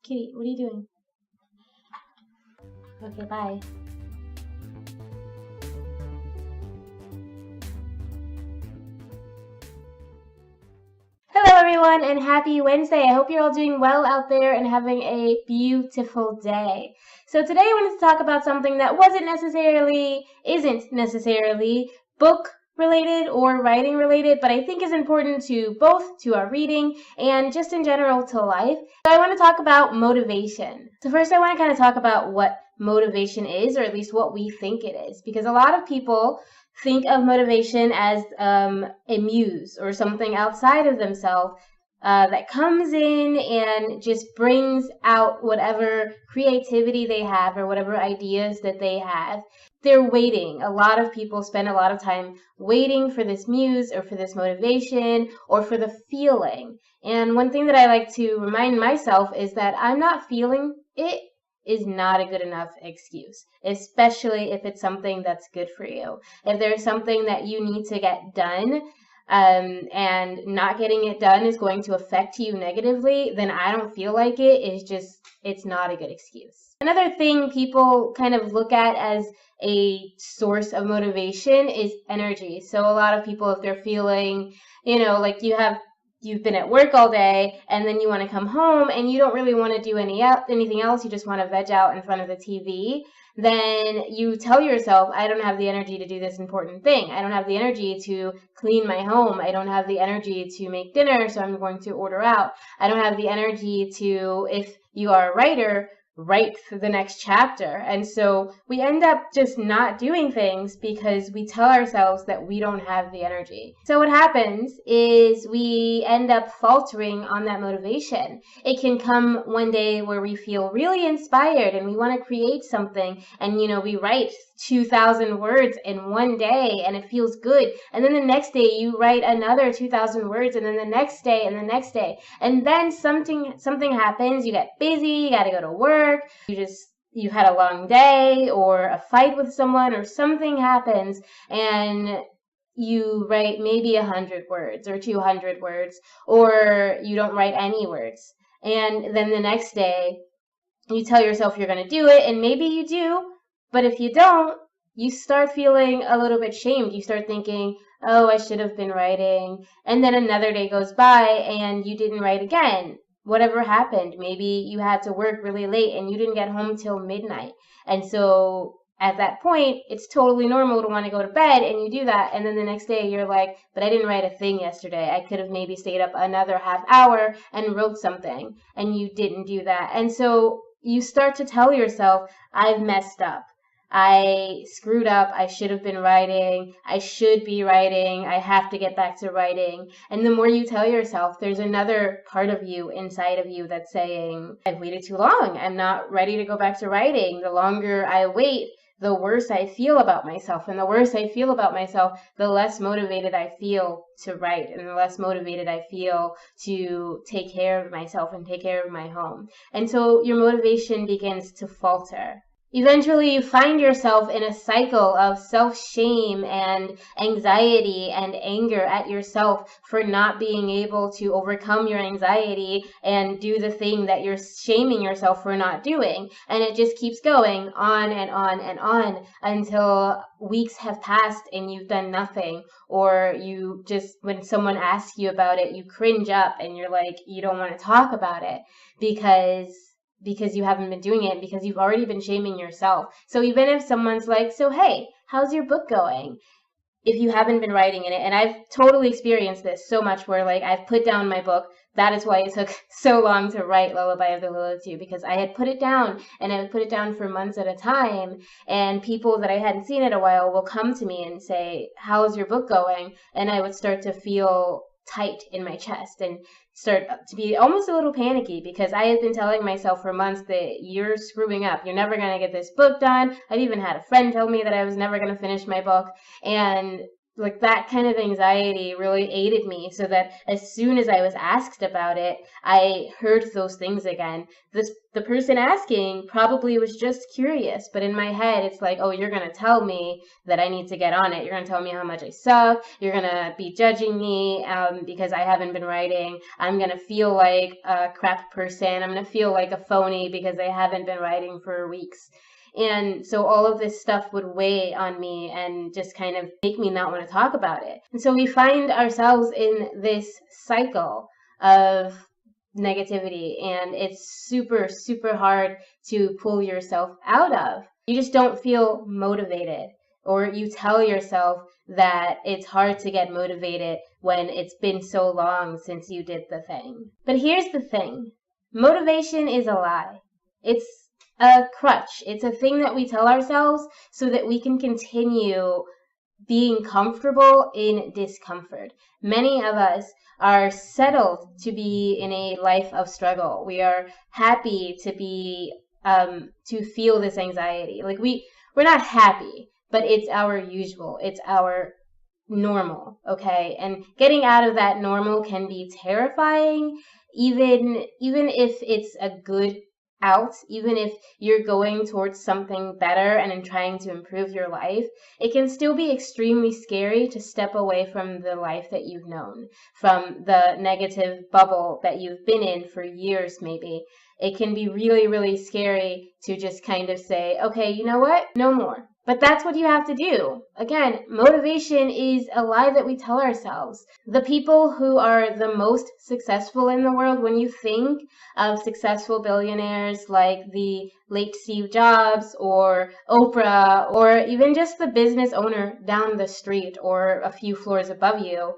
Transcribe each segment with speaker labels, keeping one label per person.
Speaker 1: Kitty, what are you doing? Okay, bye. Hello, everyone, and happy Wednesday. I hope you're all doing well out there and having a beautiful day. So today I wanted to talk about something that isn't necessarily book related or writing related, but I think is important to both to our reading and just in general to life. So I want to talk about motivation. So first I want to kind of talk about what motivation is, or at least what we think it is, because a lot of people think of motivation as a muse or something outside of themselves that comes in and just brings out whatever creativity they have or whatever ideas that they have. They're waiting. A lot of people spend a lot of time waiting for this muse or for this motivation or for the feeling. And one thing that I like to remind myself is that I'm not feeling it is not a good enough excuse, especially if it's something that's good for you. If there's something that you need to get done, and not getting it done is going to affect you negatively, then I don't feel like it's not a good excuse. Another thing people kind of look at as a source of motivation is energy. So a lot of people, if they're feeling, like you've been at work all day and then you want to come home and you don't really want to do anything else, you just want to veg out in front of the TV, then you tell yourself, I don't have the energy to do this important thing. I don't have the energy to clean my home. I don't have the energy to make dinner, so I'm going to order out. I don't have the energy to, if you are a writer, write for the next chapter. And so we end up just not doing things because we tell ourselves that we don't have the energy. So what happens is we end up faltering on that motivation. It can come one day where we feel really inspired and we want to create something, and we write 2,000 words in one day and it feels good, and then the next day you write another 2,000 words, and then the next day and the next day, and then something happens. You get busy, you got to go to work, you had a long day or a fight with someone or something happens, and you write maybe 100 words or 200 words, or you don't write any words, and then the next day you tell yourself you're going to do it, and maybe you do. But if you don't, you start feeling a little bit shamed. You start thinking, oh, I should have been writing. And then another day goes by and you didn't write again. Whatever happened? Maybe you had to work really late and you didn't get home till midnight. And so at that point, it's totally normal to want to go to bed, and you do that. And then the next day you're like, but I didn't write a thing yesterday. I could have maybe stayed up another half hour and wrote something, and you didn't do that. And so you start to tell yourself, I've messed up. I screwed up. I should have been writing. I should be writing. I have to get back to writing. And the more you tell yourself, there's another part of you inside of you that's saying, I've waited too long. I'm not ready to go back to writing. The longer I wait, the worse I feel about myself. And the worse I feel about myself, the less motivated I feel to write, and the less motivated I feel to take care of myself and take care of my home. And so your motivation begins to falter. Eventually, you find yourself in a cycle of self-shame and anxiety and anger at yourself for not being able to overcome your anxiety and do the thing that you're shaming yourself for not doing. And it just keeps going on and on and on until weeks have passed and you've done nothing. Or you just, when someone asks you about it, you cringe up and you're like, you don't want to talk about it because you haven't been doing it, because you've already been shaming yourself. So even if someone's like, so hey, how's your book going? If you haven't been writing in it, and I've totally experienced this so much where like I've put down my book. That is why it took so long to write Lullaby of the Lilith, because I had put it down, and I would put it down for months at a time, and people that I hadn't seen in a while will come to me and say, how's your book going? And I would start to feel tight in my chest and start to be almost a little panicky, because I had been telling myself for months that you're screwing up. You're never going to get this book done. I've even had a friend tell me that I was never going to finish my book. And like that kind of anxiety really aided me, so that as soon as I was asked about it, I heard those things again. The person asking probably was just curious, but in my head it's like, oh, you're gonna tell me that I need to get on it. You're gonna tell me how much I suck. You're gonna be judging me because I haven't been writing. I'm gonna feel like a crap person. I'm gonna feel like a phony because I haven't been writing for weeks. And so all of this stuff would weigh on me and just kind of make me not want to talk about it. And so we find ourselves in this cycle of negativity, and it's super, super hard to pull yourself out of. You just don't feel motivated, or you tell yourself that it's hard to get motivated when it's been so long since you did the thing. But here's the thing. Motivation is a lie. It's a crutch. It's a thing that we tell ourselves so that we can continue being comfortable in discomfort. Many of us are settled to be in a life of struggle. We are happy to be to feel this anxiety. Like we're not happy, but it's our usual. It's our normal, okay? And getting out of that normal can be terrifying, even if it's a good out, even if you're going towards something better and in trying to improve your life. It can still be extremely scary to step away from the life that you've known, from the negative bubble that you've been in for years maybe. It can be really, really scary to just kind of say, okay, you know what? No more. But that's what you have to do. Again, motivation is a lie that we tell ourselves. The people who are the most successful in the world, when you think of successful billionaires like the late Steve Jobs or Oprah, or even just the business owner down the street or a few floors above you,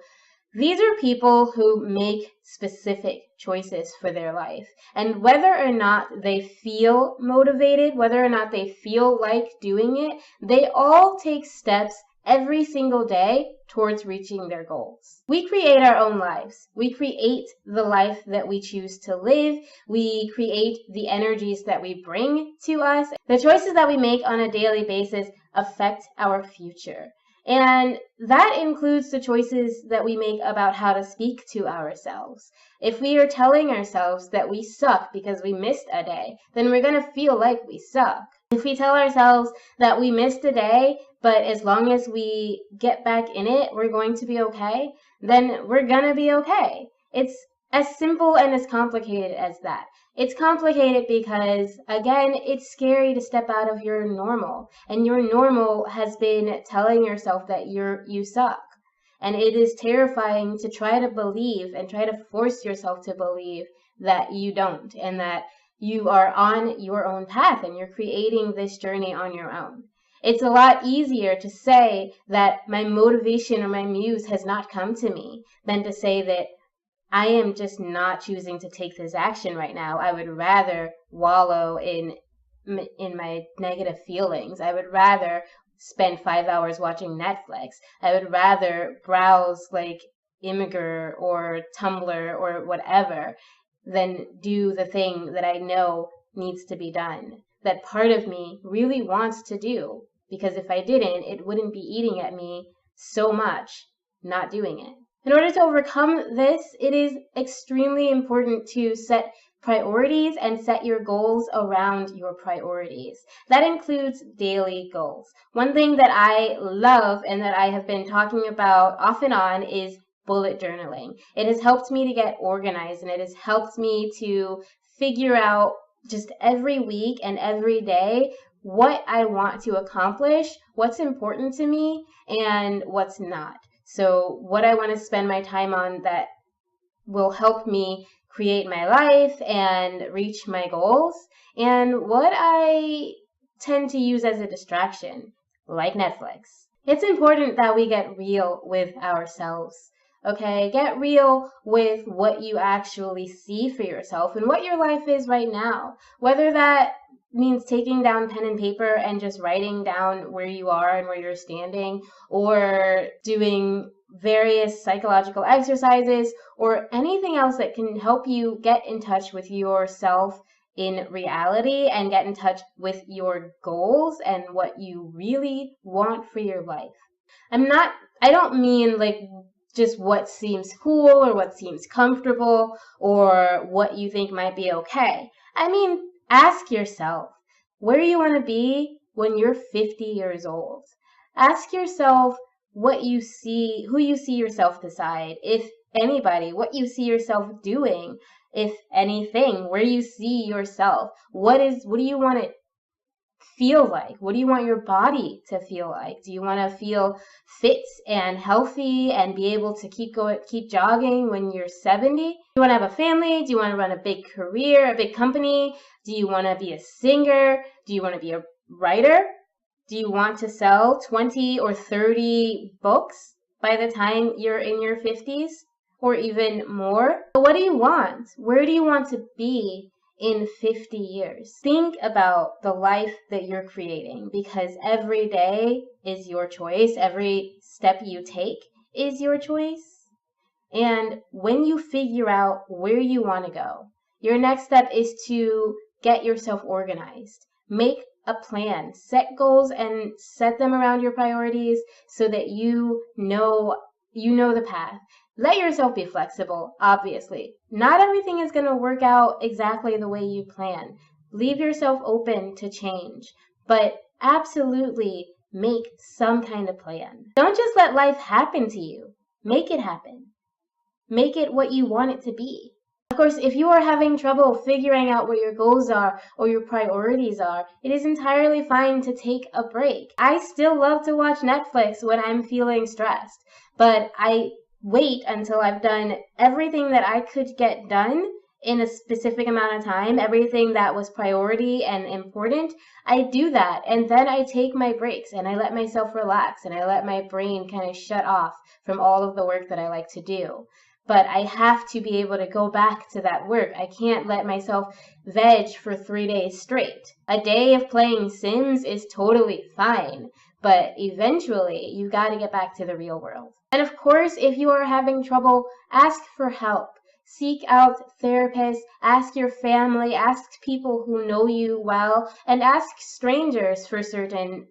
Speaker 1: these are people who make specific choices for their life. And whether or not they feel motivated, whether or not they feel like doing it, they all take steps every single day towards reaching their goals. We create our own lives. We create the life that we choose to live. We create the energies that we bring to us. The choices that we make on a daily basis affect our future. And that includes the choices that we make about how to speak to ourselves. If we are telling ourselves that we suck because we missed a day, then we're going to feel like we suck. If we tell ourselves that we missed a day, but as long as we get back in it, we're going to be okay, then we're going to be okay. It's as simple and as complicated as that. It's complicated because, again, it's scary to step out of your normal. And your normal has been telling yourself that you suck. And it is terrifying to try to believe and try to force yourself to believe that you don't, and that you are on your own path and you're creating this journey on your own. It's a lot easier to say that my motivation or my muse has not come to me than to say that I am just not choosing to take this action right now. I would rather wallow in my negative feelings. I would rather spend 5 hours watching Netflix. I would rather browse like Imgur or Tumblr or whatever than do the thing that I know needs to be done, that part of me really wants to do. Because if I didn't, it wouldn't be eating at me so much not doing it. In order to overcome this, it is extremely important to set priorities and set your goals around your priorities. That includes daily goals. One thing that I love and that I have been talking about off and on is bullet journaling. It has helped me to get organized, and it has helped me to figure out just every week and every day what I want to accomplish, what's important to me, and what's not. So what I want to spend my time on that will help me create my life and reach my goals, and what I tend to use as a distraction, like Netflix. It's important that we get real with ourselves. Okay, get real with what you actually see for yourself and what your life is right now. Whether that means taking down pen and paper and just writing down where you are and where you're standing, or doing various psychological exercises, or anything else that can help you get in touch with yourself in reality and get in touch with your goals and what you really want for your life. I'm not I don't mean like just what seems cool or what seems comfortable or what you think might be okay. I mean, ask yourself, where do you want to be when you're 50 years old? Ask yourself what you see, who you see yourself beside, if anybody, what you see yourself doing, if anything, where you see yourself. What do you want to feel like? What do you want your body to feel like? Do you want to feel fit and healthy and be able to keep jogging when you're 70? Do you want to have a family? Do you want to run a big career, a big company? Do you want to be a singer? Do you want to be a writer? Do you want to sell 20 or 30 books by the time you're in your 50s or even more? What do you want? Where do you want to be in 50 years? Think about the life that you're creating, because every day is your choice. Every step you take is your choice. And when you figure out where you want to go, your next step is to get yourself organized. Make a plan, set goals and set them around your priorities so that you know the path. Let yourself be flexible, obviously. Not everything is going to work out exactly the way you plan. Leave yourself open to change, but absolutely make some kind of plan. Don't just let life happen to you. Make it happen. Make it what you want it to be. Of course, if you are having trouble figuring out what your goals are or your priorities are, it is entirely fine to take a break. I still love to watch Netflix when I'm feeling stressed, but I wait until I've done everything that I could get done in a specific amount of time, everything that was priority and important. I do that, and then I take my breaks and I let myself relax and I let my brain kind of shut off from all of the work that I like to do. But I have to be able to go back to that work. I can't let myself veg for 3 days straight. A day of playing Sims is totally fine, but eventually you got to get back to the real world. And of course, if you are having trouble, ask for help. Seek out therapists, ask your family, ask people who know you well, and ask strangers for certain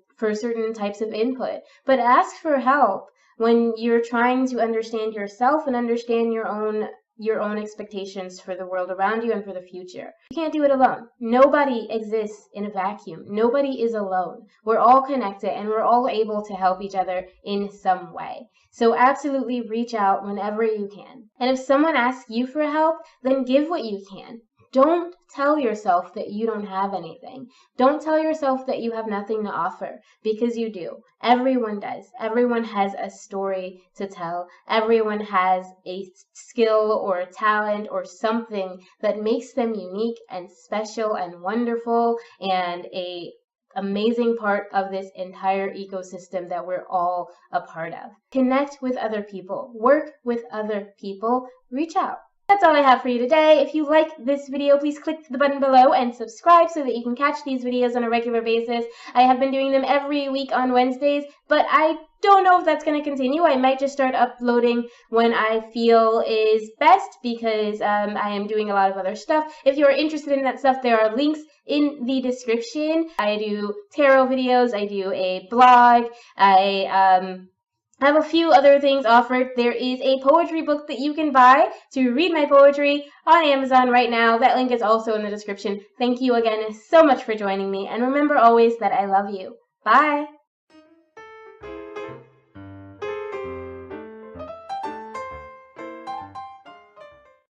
Speaker 1: types of input. But ask for help when you're trying to understand yourself and understand your own expectations for the world around you and for the future. You can't do it alone. Nobody exists in a vacuum. Nobody is alone. We're all connected and we're all able to help each other in some way. So absolutely reach out whenever you can. And if someone asks you for help, then give what you can. Don't tell yourself that you don't have anything. Don't tell yourself that you have nothing to offer, because you do. Everyone does. Everyone has a story to tell. Everyone has a skill or a talent or something that makes them unique and special and wonderful and an amazing part of this entire ecosystem that we're all a part of. Connect with other people. Work with other people. Reach out. That's all I have for you today. If you like this video, please click the button below and subscribe so that you can catch these videos on a regular basis. I have been doing them every week on Wednesdays, but I don't know if that's going to continue. I might just start uploading when I feel is best, because I am doing a lot of other stuff. If you're interested in that stuff, there are links in the description. I do tarot videos, I do a blog, I have a few other things offered. There is a poetry book that you can buy to read my poetry on Amazon right now. That link is also in the description. Thank you again so much for joining me, and remember always that I love you. Bye!